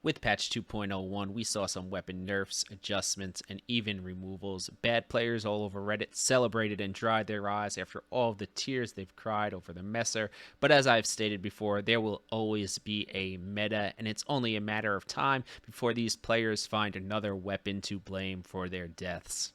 With patch 2.01, we saw some weapon nerfs, adjustments, and even removals. Bad players all over Reddit celebrated and dried their eyes after all of the tears they've cried over the messer, but as I've stated before, there will always be a meta, and it's only a matter of time before these players find another weapon to blame for their deaths.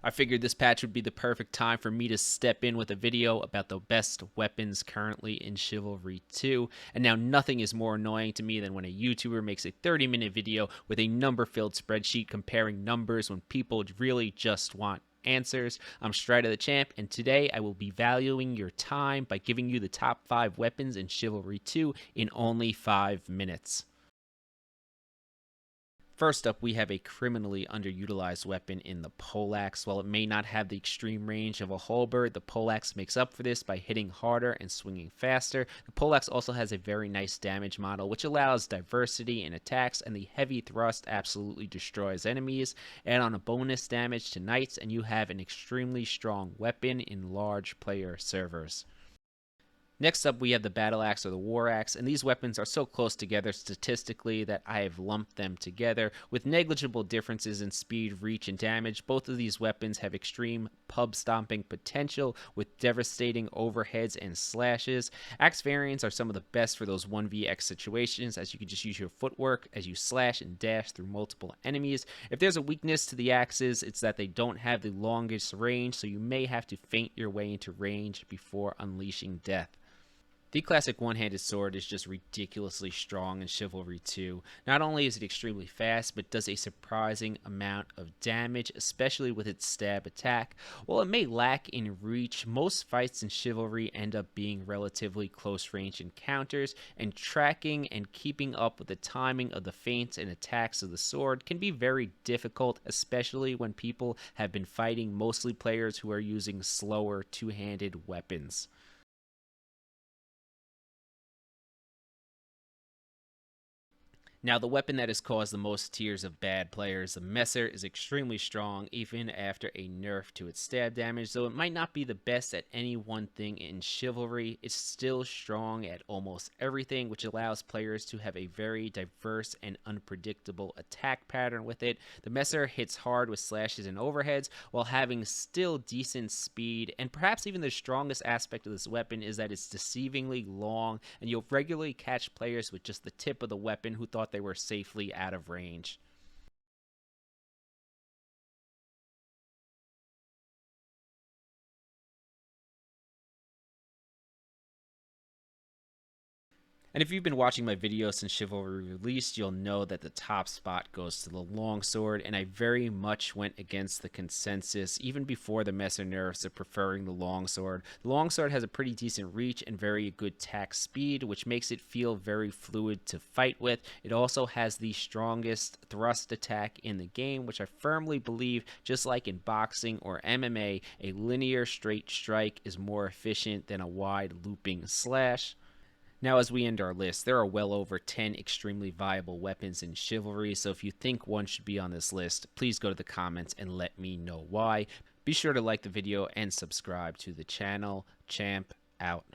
I figured this patch would be the perfect time for me to step in with a video about the best weapons currently in Chivalry 2, and now nothing is more annoying to me than when a YouTuber makes a 30-minute video with a number-filled spreadsheet comparing numbers when people really just want answers. I'm Stridah the Champ, and today I will be valuing your time by giving you the top 5 weapons in Chivalry 2 in only 5 minutes. First up, we have a criminally underutilized weapon in the POLEAXE. While it may not have the extreme range of a halberd, the POLEAXE makes up for this by hitting harder and swinging faster. The POLEAXE also has a very nice damage model, which allows diversity in attacks, and the heavy thrust absolutely destroys enemies. Add on a bonus damage to knights, and you have an extremely strong weapon in large player servers. Next up, we have the Battle Axe or the War Axe, and these weapons are so close together statistically that I have lumped them together. With negligible differences in speed, reach, and damage, both of these weapons have extreme pub-stomping potential with devastating overheads and slashes. Axe variants are some of the best for those 1vx situations, as you can just use your footwork as you slash and dash through multiple enemies. If there's a weakness to the axes, it's that they don't have the longest range, so you may have to feint your way into range before unleashing death. The classic one-handed sword is just ridiculously strong in Chivalry 2. Not only is it extremely fast, but does a surprising amount of damage, especially with its stab attack. While it may lack in reach, most fights in Chivalry end up being relatively close-range encounters, and tracking and keeping up with the timing of the feints and attacks of the sword can be very difficult, especially when people have been fighting mostly players who are using slower two-handed weapons. Now, the weapon that has caused the most tears of bad players, the Messer, is extremely strong even after a nerf to its stab damage. Though it might not be the best at any one thing in Chivalry, it's still strong at almost everything, which allows players to have a very diverse and unpredictable attack pattern with it. The Messer hits hard with slashes and overheads while having still decent speed, and perhaps even the strongest aspect of this weapon is that it's deceivingly long, and you'll regularly catch players with just the tip of the weapon who thought they were safely out of range. And if you've been watching my videos since Chivalry released, you'll know that the top spot goes to the longsword, and I very much went against the consensus, even before the Messer nerfs, of preferring the longsword. The longsword has a pretty decent reach and very good tack speed, which makes it feel very fluid to fight with. It also has the strongest thrust attack in the game, which I firmly believe, just like in boxing or MMA, a linear straight strike is more efficient than a wide looping slash. Now, as we end our list, there are well over 10 extremely viable weapons in Chivalry, so if you think one should be on this list, please go to the comments and let me know why. Be sure to like the video and subscribe to the channel. Champ out.